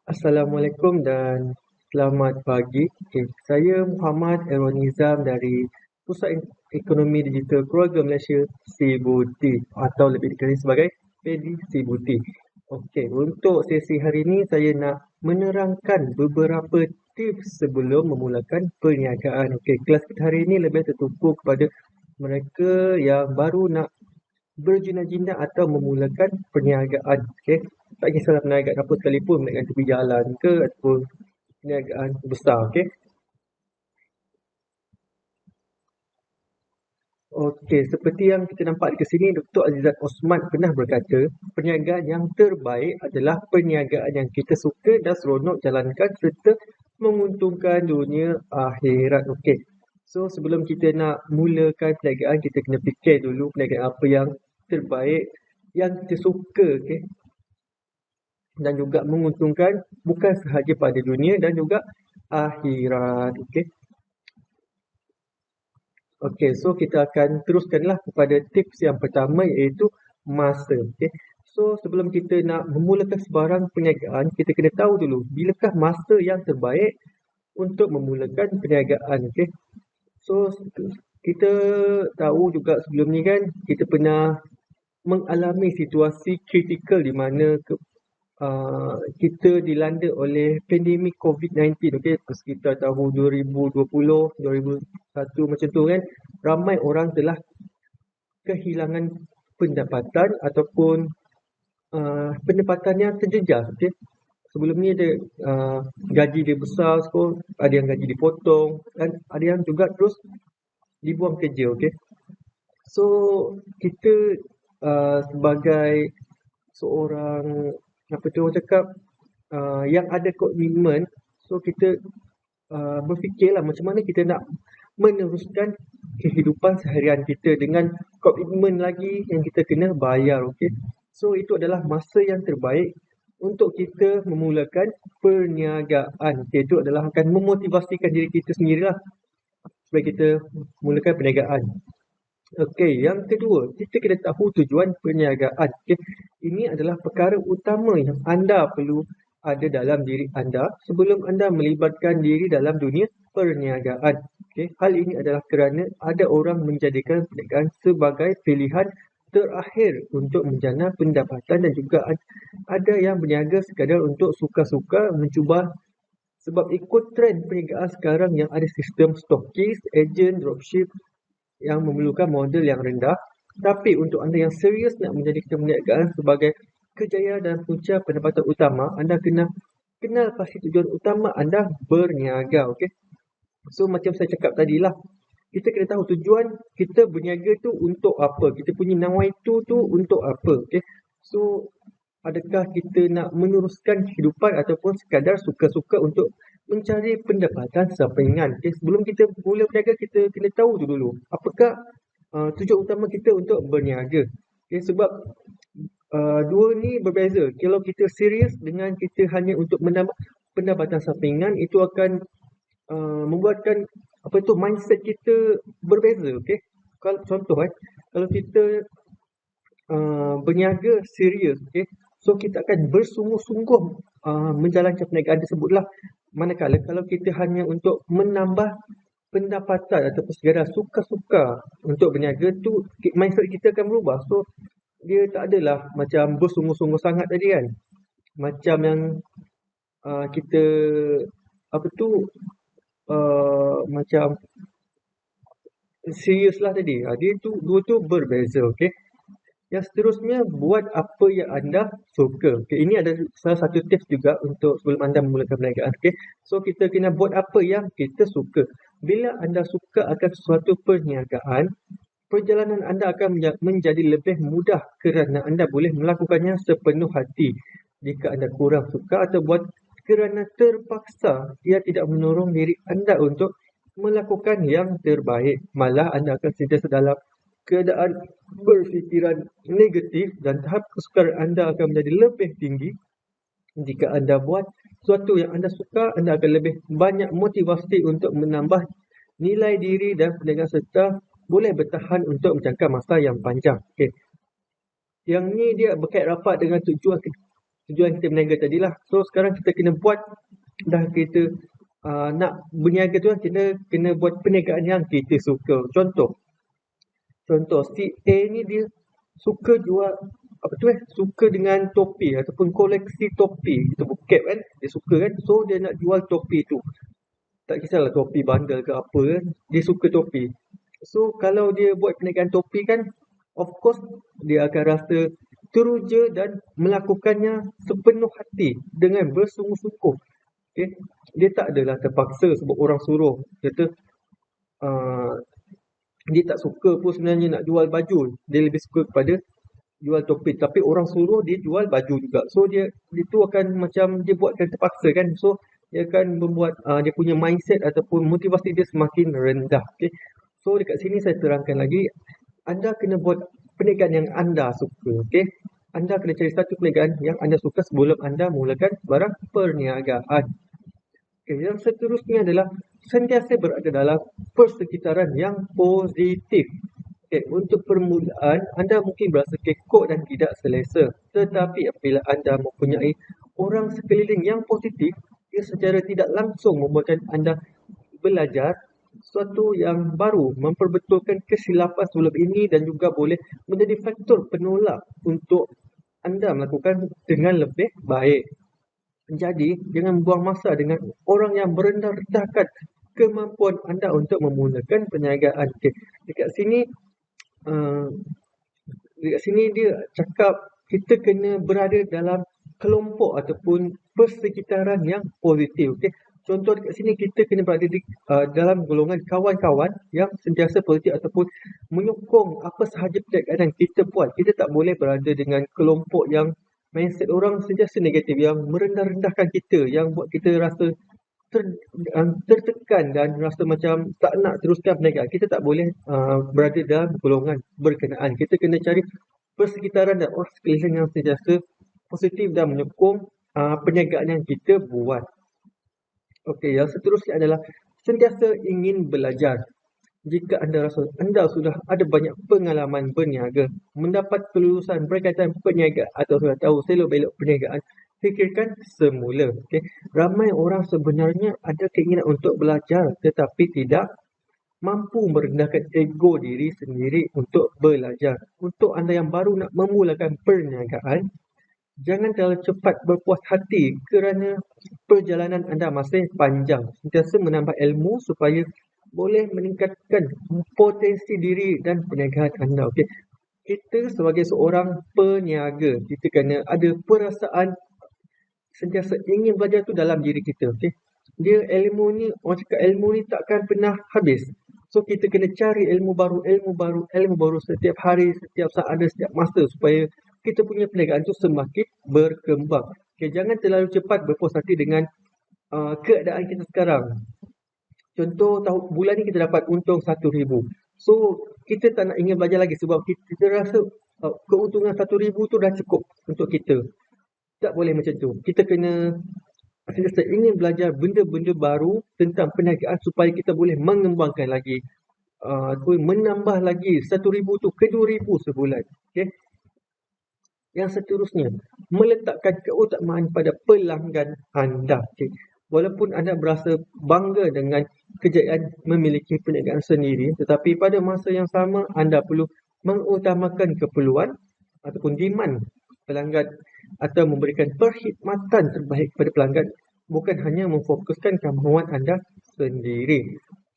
Assalamualaikum dan selamat pagi. Saya Muhammad Erwan Nizam dari Pusat Ekonomi Digital Keluarga Malaysia Sibuti atau lebih dikenali sebagai PEDI Sibuti. Okey, untuk sesi hari ini saya nak menerangkan beberapa tips sebelum memulakan perniagaan. Okey, kelas kita hari ini lebih tertumpu kepada mereka yang baru nak berjinak-jinak atau memulakan perniagaan. Okey, tak kisahlah perniagaan apa sekalipun, perniagaan tepi jalan ke ataupun perniagaan besar. Okey. Okey, seperti yang kita nampak di sini, Dr. Azizat Osman pernah berkata, perniagaan yang terbaik adalah perniagaan yang kita suka dan seronok jalankan serta menguntungkan dunia akhirat. Okey. So, sebelum kita nak mulakan perniagaan, kita kena fikir dulu perniagaan apa yang terbaik, yang kita suka, okey, dan juga menguntungkan bukan sahaja pada dunia dan juga akhirat. Okey. Okey, so kita akan teruskanlah kepada tips yang pertama iaitu masa. Okey. So sebelum kita nak memulakan sebarang perniagaan, kita kena tahu dulu bilakah masa yang terbaik untuk memulakan perniagaan. Okey. So kita tahu juga sebelum ni kan kita pernah mengalami situasi kritikal di mana kita dilanda oleh pandemik COVID-19, okey, sekitar tahun 2020, 2001 macam tu kan. Ramai orang telah kehilangan pendapatan ataupun pendapatannya terjejas, okey. Sebelum ni ada gaji dia besar, so ada yang gaji dipotong dan ada yang juga terus dibuang kerja, okey. So kita sebagai seorang apa tu orang cakap yang ada komitmen, so kita berfikirlah macam mana kita nak meneruskan kehidupan seharian kita dengan komitmen lagi yang kita kena bayar, okey. So itu adalah masa yang terbaik untuk kita memulakan perniagaan. Okay, itu adalah akan memotivasikan diri kita sendirilah supaya kita mulakan perniagaan. Okey, yang kedua, kita kena tahu tujuan perniagaan. Okey, ini adalah perkara utama yang anda perlu ada dalam diri anda sebelum anda melibatkan diri dalam dunia perniagaan. Okey, hal ini adalah kerana ada orang menjadikan perniagaan sebagai pilihan terakhir untuk menjana pendapatan dan juga ada yang berniaga sekadar untuk suka-suka mencuba sebab ikut trend perniagaan sekarang yang ada sistem stokis, ejen, dropship yang memerlukan modal yang rendah. Tapi untuk anda yang serius nak menjadikan perniagaan sebagai kejayaan dan punca pendapatan utama, anda kena kenal pasti tujuan utama anda berniaga. Okey. So macam saya cakap tadilah, kita kena tahu tujuan kita berniaga tu untuk apa. Kita punya nawaitu tu untuk apa. Okey. So adakah kita nak meneruskan kehidupan ataupun sekadar suka-suka untuk mencari pendapatan sampingan. Okay, sebelum kita mula berniaga, kita kena tahu tu dulu apakah tujuan utama kita untuk berniaga. Okay, sebab dua ni berbeza. Kalau kita serius dengan kita hanya untuk menambah pendapatan sampingan, itu akan membuatkan apa tu mindset kita berbeza. Okay, kalau contoh kalau kita berniaga serius, okay, so kita akan bersungguh-sungguh menjalankan perniagaan tersebutlah. Manakala kalau kita hanya untuk menambah pendapatan ataupun sekadar suka-suka untuk berniaga tu, mindset kita akan berubah. So dia tak adalah macam bersungguh-sungguh sangat tadi kan. Macam yang kita apa tu macam serius lah tadi. Dia tu dua tu berbeza, okey. Yang seterusnya, buat apa yang anda suka. Okay, ini ada salah satu tips juga untuk sebelum anda memulakan perniagaan. Okay, so kita kena buat apa yang kita suka. Bila anda suka akan sesuatu perniagaan, perjalanan anda akan menjadi lebih mudah kerana anda boleh melakukannya sepenuh hati. Jika anda kurang suka atau buat kerana terpaksa, ia tidak menolong diri anda untuk melakukan yang terbaik. Malah anda akan sentiasa dalam keadaan berfikiran negatif dan tahap kesukaran anda akan menjadi lebih tinggi. Jika anda buat sesuatu yang anda suka, anda akan lebih banyak motivasi untuk menambah nilai diri dan perniagaan serta boleh bertahan untuk menjangka masa yang panjang. Okay. Yang ni dia berkait rapat dengan tujuan tujuan kita berniaga tadilah. So sekarang kita kena buat, dah kita nak berniaga tu kan, kita kena buat perniagaan yang kita suka. Contoh si A ni dia suka jual apa tu suka dengan topi ataupun koleksi topi, kita cap kan, dia suka kan, so dia nak jual topi tu. Tak kisahlah topi bandar ke apa kan, dia suka topi. So kalau dia buat perniagaan topi kan, of course dia akan rasa teruja dan melakukannya sepenuh hati dengan bersungguh-sungguh. Okay? Dia tak adalah terpaksa sebab orang suruh. Kata uh, dia tak suka pun sebenarnya nak jual baju. Dia lebih suka kepada jual topi. Tapi orang suruh dia jual baju juga. So dia tu akan macam dia buatkan terpaksa kan. So dia akan membuat dia punya mindset ataupun motivasi dia semakin rendah. Okay? So dekat sini saya terangkan lagi. Anda kena buat perniagaan yang anda suka. Okay? Anda kena cari satu perniagaan yang anda suka sebelum anda mulakan barang perniagaan. Okay, yang seterusnya adalah sentiasa berada dalam persekitaran yang positif. Okay, untuk permulaan, anda mungkin berasa kekok dan tidak selesa. Tetapi apabila anda mempunyai orang sekeliling yang positif, ia secara tidak langsung membuatkan anda belajar sesuatu yang baru, memperbetulkan kesilapan sebelum ini dan juga boleh menjadi faktor penolak untuk anda melakukan dengan lebih baik. Jadi, jangan buang masa dengan orang yang merendah-rendahkan kemampuan anda untuk memulakan perniagaan. Okay. Uh, dekat sini dia cakap kita kena berada dalam kelompok ataupun persekitaran yang positif. Okay. Contoh dekat sini kita kena berada di dalam golongan kawan-kawan yang sentiasa positif ataupun menyokong apa sahaja perniagaan yang kita buat. Kita tak boleh berada dengan kelompok yang mindset orang sentiasa negatif, yang merendah-rendahkan kita, yang buat kita rasa tertekan dan rasa macam tak nak teruskan perniagaan. Kita tak boleh berada dalam golongan berkenaan. Kita kena cari persekitaran dan orang sekeliling yang sentiasa positif dan menyokong perniagaan yang kita buat. Okey, yang seterusnya adalah sentiasa ingin belajar. Jika anda rasa anda sudah ada banyak pengalaman berniaga, mendapat kelulusan berkaitan perniagaan atau sudah tahu selok-belok perniagaan, fikirkan semula. Okay? Ramai orang sebenarnya ada keinginan untuk belajar tetapi tidak mampu merendahkan ego diri sendiri untuk belajar. Untuk anda yang baru nak memulakan perniagaan, jangan terlalu cepat berpuas hati kerana perjalanan anda masih panjang. Sentiasa menambah ilmu supaya boleh meningkatkan potensi diri dan perniagaan anda. Okay. Kita sebagai seorang peniaga, kita kena ada perasaan sentiasa ingin belajar tu dalam diri kita. Okay. Dia ilmu ni, orang cakap ilmu ni takkan pernah habis. So kita kena cari ilmu baru setiap hari, setiap saat ada, setiap masa supaya kita punya perniagaan tu semakin berkembang. Okay, jangan terlalu cepat berpuas hati dengan keadaan kita sekarang. Contoh bulan ni kita dapat untung 1,000. So kita tak nak ingin belajar lagi sebab kita rasa keuntungan 1,000 tu dah cukup untuk kita. Tak boleh macam tu. Kita kena ingin belajar benda-benda baru tentang perniagaan supaya kita boleh mengembangkan lagi. Menambah lagi 1,000 tu ke 2,000 sebulan. Okay? Yang seterusnya, meletakkan keutamaan pada pelanggan anda. Okay? Walaupun anda berasa bangga dengan kejayaan memiliki perniagaan sendiri, tetapi pada masa yang sama anda perlu mengutamakan keperluan ataupun demand pelanggan atau memberikan perkhidmatan terbaik kepada pelanggan, bukan hanya memfokuskan kemahuan anda sendiri.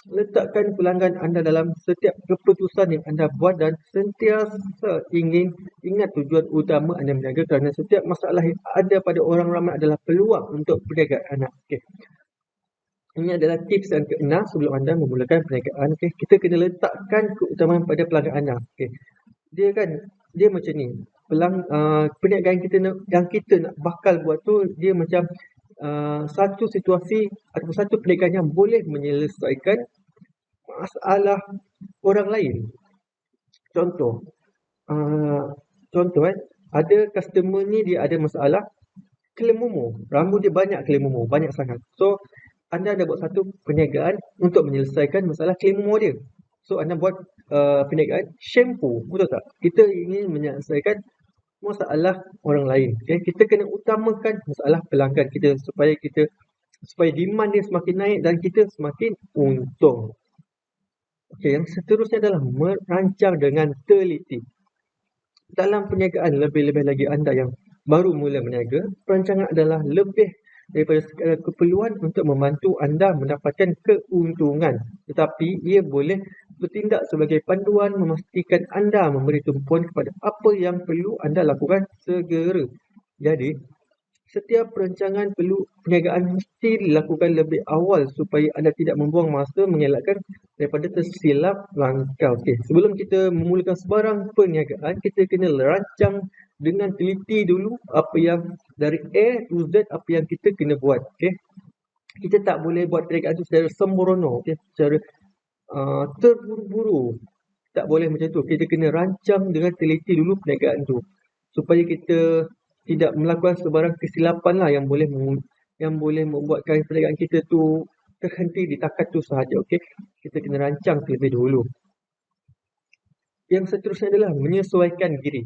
Letakkan pelanggan anda dalam setiap keputusan yang anda buat dan sentiasa ingat tujuan utama anda berniaga kerana setiap masalah yang ada pada orang ramai adalah peluang untuk perniagaan anda. Okay. Ini adalah tips yang ke-6 sebelum anda memulakan perniagaan. Okay. Kita kena letakkan keutamaan pada pelanggan anda. Okay. Dia macam ni. Perniagaan kita yang kita nak bakal buat tu, dia macam satu situasi atau satu perniagaan yang boleh menyelesaikan masalah orang lain. Contoh ada customer ni dia ada masalah kelemamu, rambut dia banyak kelemamu, banyak sangat. So anda ada buat satu perniagaan untuk menyelesaikan masalah kelemamu dia. So anda buat perniagaan shampoo, betul tak? Kita ingin menyelesaikan masalah orang lain. Okay? Kita kena utamakan masalah pelanggan kita supaya demand dia semakin naik dan kita semakin untung. Okay, yang seterusnya adalah merancang dengan teliti. Dalam perniagaan, lebih-lebih lagi anda yang baru mula berniaga, perancangan adalah lebih daripada sekadar keperluan untuk membantu anda mendapatkan keuntungan. Tetapi ia boleh bertindak sebagai panduan memastikan anda memberi tumpuan kepada apa yang perlu anda lakukan segera. Jadi, setiap perancangan perniagaan mesti dilakukan lebih awal supaya anda tidak membuang masa mengelakkan daripada tersilap langkah. Okey, sebelum kita memulakan sebarang perniagaan, kita kena rancang dengan teliti dulu apa yang dari A to Z apa yang kita kena buat. Okey. Kita tak boleh buat perniagaan tu secara sembrono, okey, secara terburu-buru. Tak boleh macam tu. Kita kena rancang dengan teliti dulu perniagaan tu supaya kita tidak melakukan sebarang kesilapan lah yang boleh membuatkan perniagaan kita tu terhenti di takat tu sahaja. Okey, kita kena rancang terlebih dahulu. Yang seterusnya adalah menyesuaikan diri.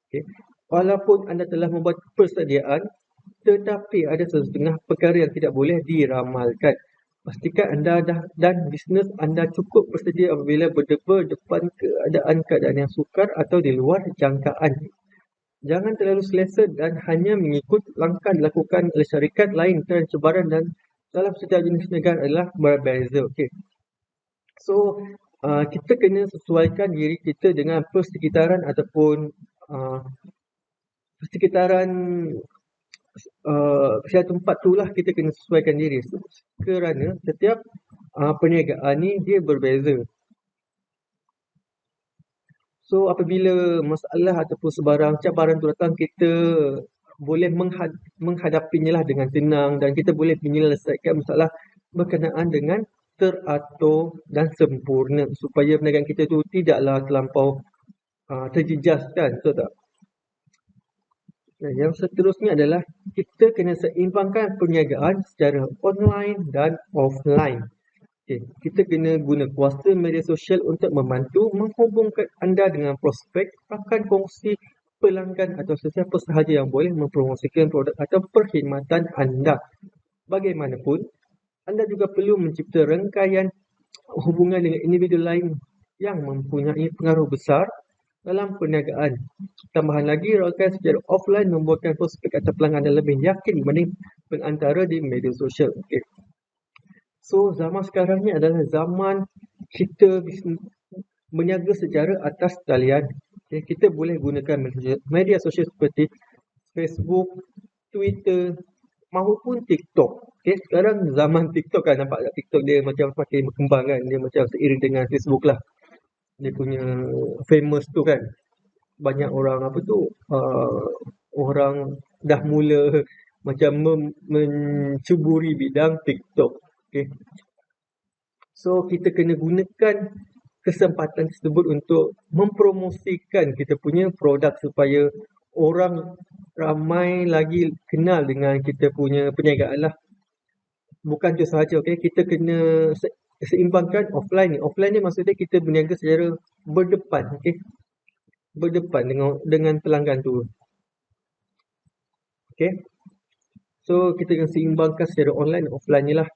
Okey, walaupun anda telah membuat persediaan, tetapi ada setengah perkara yang tidak boleh diramalkan. Pastikan anda dan bisnes anda cukup bersedia apabila berdepan keadaan-keadaan yang sukar atau di luar jangkaan. Jangan terlalu selesa dan hanya mengikut langkah dilakukan oleh syarikat lain kerana cabaran dan dalam setiap jenis negara adalah berbeza. Okay. So, kita kena sesuaikan diri kita dengan persekitaran ataupun persekitaran tempat tu lah kita kena sesuaikan diri. Kerana setiap perniagaan ni dia berbeza. So, apabila masalah ataupun sebarang cabaran tu datang, kita boleh menghadapinya lah dengan tenang dan kita boleh menyelesaikan masalah berkenaan dengan teratur dan sempurna supaya perniagaan kita tu tidaklah terlampau terjejas kan, betul tak? Yang seterusnya adalah kita kena seimbangkan perniagaan secara online dan offline. Okay. Kita kena guna kuasa media sosial untuk membantu menghubungkan anda dengan prospek, rakan kongsi, pelanggan atau sesiapa sahaja yang boleh mempromosikan produk atau perkhidmatan anda. Bagaimanapun, anda juga perlu mencipta rangkaian hubungan dengan individu lain yang mempunyai pengaruh besar dalam perniagaan. Tambahan lagi, rangkaian secara offline membuatkan prospek atau pelanggan anda lebih yakin berbanding pengantara di media sosial. Okay. So, zaman sekarang ni adalah zaman kita berniaga secara atas talian. Okay, kita boleh gunakan media sosial seperti Facebook, Twitter maupun TikTok. Okay, sekarang zaman TikTok kan, nampak tak TikTok dia macam semakin berkembang kan. Dia macam seiring dengan Facebook lah. Dia punya famous tu kan. Banyak orang orang dah mula macam mencuburi bidang TikTok. Okay. So, kita kena gunakan kesempatan tersebut untuk mempromosikan kita punya produk supaya orang ramai lagi kenal dengan kita punya perniagaan lah. Bukan itu sahaja, okay? Kita kena seimbangkan offline ni. Offline ni maksudnya kita berniaga secara berdepan, okay? Berdepan dengan pelanggan tu. Okay? So, kita kena seimbangkan secara online dan offline ni lah.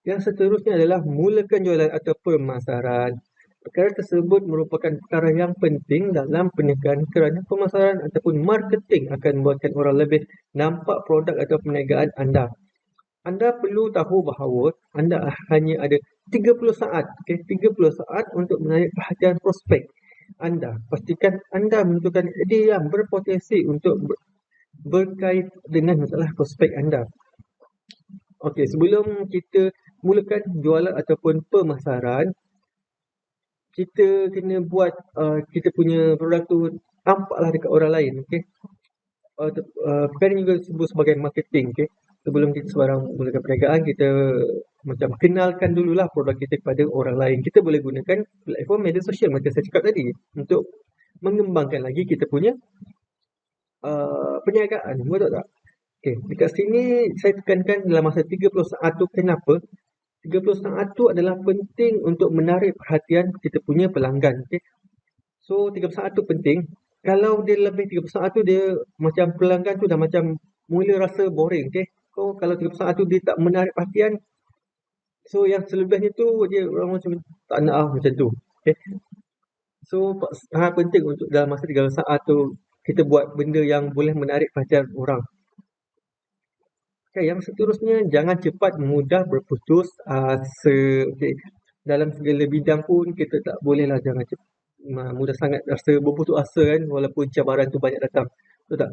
Yang seterusnya adalah mulakan jualan atau pemasaran. Perkara tersebut merupakan perkara yang penting dalam perniagaan kerana pemasaran ataupun marketing akan membuatkan orang lebih nampak produk atau perniagaan anda. Anda perlu tahu bahawa anda hanya ada 30 saat, okay? 30 saat untuk menarik perhatian prospek anda. Pastikan anda menentukan idea yang berpotensi untuk berkait dengan masalah prospek anda. Okey, sebelum kita mulakan jualan ataupun pemasaran, kita kena buat kita punya produk tu nampaklah dekat orang lain, okey. Perkara ini juga disebut sebagai marketing, okey. Sebelum kita sebarang mulakan perniagaan, kita macam kenalkan dululah produk kita kepada orang lain. Kita boleh gunakan platform media sosial macam saya cakap tadi untuk mengembangkan lagi kita punya perniagaan, betul tak? Okey, dekat sini saya tekankan dalam masa 30 saat tu. Kenapa? 30 saat tu adalah penting untuk menarik perhatian kita punya pelanggan. Okay? So, 30 saat tu penting. Kalau dia lebih 30 saat tu dia macam pelanggan tu dah macam mula rasa boring, okey. Kalau 30 saat tu dia tak menarik perhatian, so yang selebihnya tu dia orang macam tak nak macam tu. Okey. So sangat penting untuk dalam masa 30 saat tu kita buat benda yang boleh menarik perhatian orang. Okay, yang seterusnya jangan cepat mudah berputus asa. Okay. Dalam segala bidang pun kita tak bolehlah jangan mudah sangat rasa berputus asa kan walaupun cabaran tu banyak datang. Betul tak?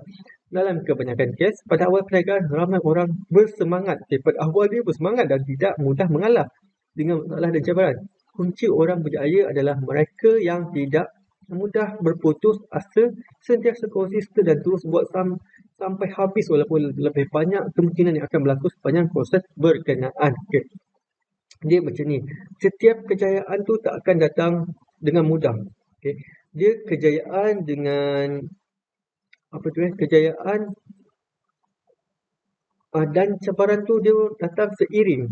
Dalam kebanyakan kes, pada awal perniagaan ramai orang bersemangat. Okay, pada awal dia bersemangat dan tidak mudah mengalah dengan masalah dan cabaran. Kunci orang berjaya adalah mereka yang tidak mudah berputus asa, sentiasa konsisten dan terus buat sampai habis walaupun lebih banyak kemungkinan yang akan berlaku sepanjang proses berkenaan. Okay. Dia macam ni. Setiap kejayaan tu tak akan datang dengan mudah. Okay. Dia kejayaan dengan kejayaan dan cabaran tu dia datang seiring.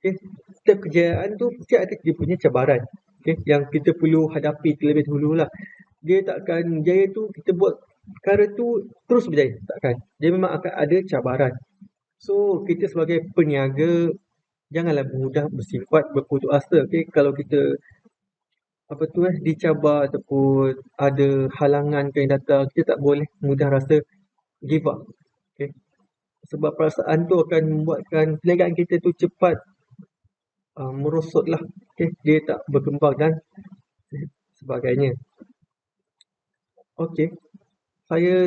Okay. Setiap kejayaan tu mesti ada dia punya cabaran. Okay. Yang kita perlu hadapi terlebih dahulu lah. Dia takkan jaya tu kita buat perkara tu terus berjaya. Takkan. Dia memang akan ada cabaran. So, kita sebagai peniaga janganlah mudah bersifat berputus asa. Okay. Kalau kita dicabar ataupun ada halangan yang datang, kita tak boleh mudah rasa give up. Okay. Sebab perasaan tu akan membuatkan perniagaan kita tu cepat merosot lah. Okay. Dia tak berkembang dan sebagainya. Okey. Saya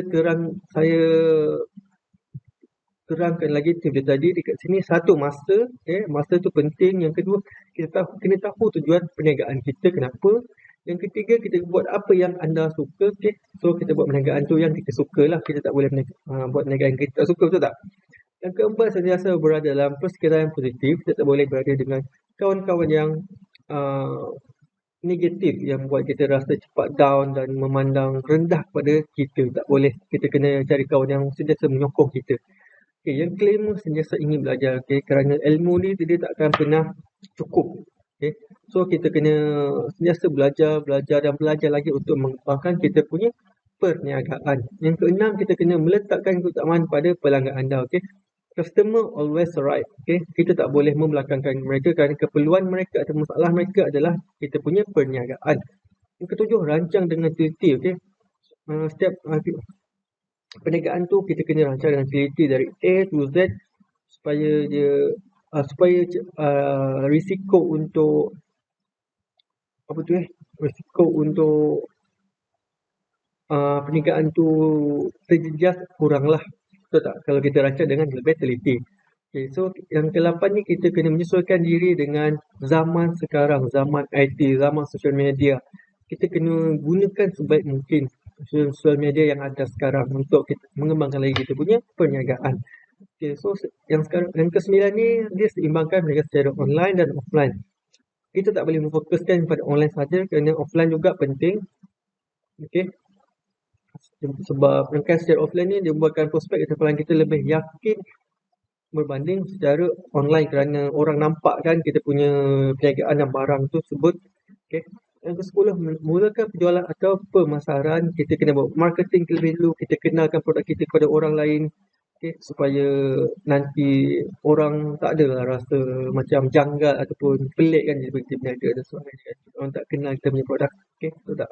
terangkan lagi tips tadi dekat sini. Satu, masa. Masa tu penting. Yang kedua, kita kena tahu tujuan perniagaan kita kenapa. Yang ketiga, kita buat apa yang anda suka. Okay. So, kita buat perniagaan tu yang kita suka lah. Kita tak boleh buat perniagaan yang kita tak suka, betul tak? Yang keempat, sentiasa berada dalam persekitaran yang positif. Kita tak boleh berada dengan kawan-kawan yang negatif yang buat kita rasa cepat down dan memandang rendah kepada kita. Tak boleh. Kita kena cari kawan yang sentiasa menyokong kita. Okay, yang kelima, sentiasa ingin belajar. Okay, kerana ilmu ni dia tak akan pernah cukup. Okay. So, kita kena sentiasa belajar dan belajar lagi untuk mengembangkan kita punya perniagaan. Yang keenam, kita kena meletakkan keutamaan pada pelanggan anda. Okay. Customer always right. Okay. Kita tak boleh membelakangkan mereka kerana keperluan mereka atau masalah mereka adalah kita punya perniagaan. Yang ketujuh, rancang dengan teliti. Okay. Setiap perniagaan tu kita kena rancang dengan teliti dari A to Z supaya risiko untuk risiko untuk perniagaan tu terjejas kuranglah. Betul tak? Kalau kita rancang dengan lebih teliti. Okay, so yang ke-8 ni kita kena menyesuaikan diri dengan zaman sekarang, zaman IT, zaman social media. Kita kena gunakan sebaik mungkin social media yang ada sekarang untuk kita mengembangkan lagi kita punya perniagaan. Okay, so yang ke-9 ni dia seimbangkan perniagaan secara online dan offline. Kita tak boleh memfokuskan pada online saja kerana offline juga penting. Okay. Sebab perniagaan secara offline ni dia membuatkan prospek atau pelanggan kita lebih yakin berbanding secara online kerana orang nampak kan kita punya perniagaan dan barang tu sebut. Okay. Yang ke-10, mulakan penjualan atau pemasaran. Kita kena buat marketing terlebih dulu. Kita kenalkan produk kita kepada orang lain. Okay, supaya nanti orang tak adalah rasa macam janggal ataupun pelik kan dia berhenti berniaga dan sebagainya. Orang tak kenal kita punya produk. Okay, betul tak?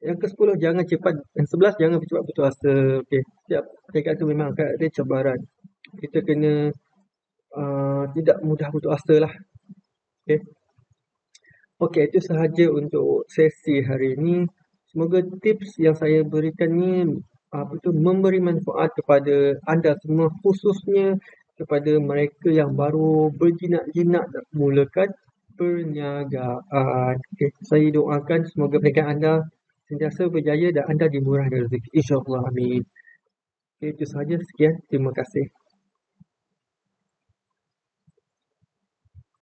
Yang ke-10, jangan cepat. Yang 11, jangan cepat putus asa. Okay, setiap perniagaan tu memang akan ada cabaran. Kita kena tidak mudah putus asa lah. Okay. Okey, itu sahaja untuk sesi hari ini. Semoga tips yang saya berikan ni memberi manfaat kepada anda semua, khususnya kepada mereka yang baru berjinak-jinak nak mulakan perniagaan. Okay. Saya doakan semoga perniagaan anda sentiasa berjaya dan anda dimurahkan rezeki. InsyaAllah. Amin. Okay, itu sahaja. Sekian. Terima kasih.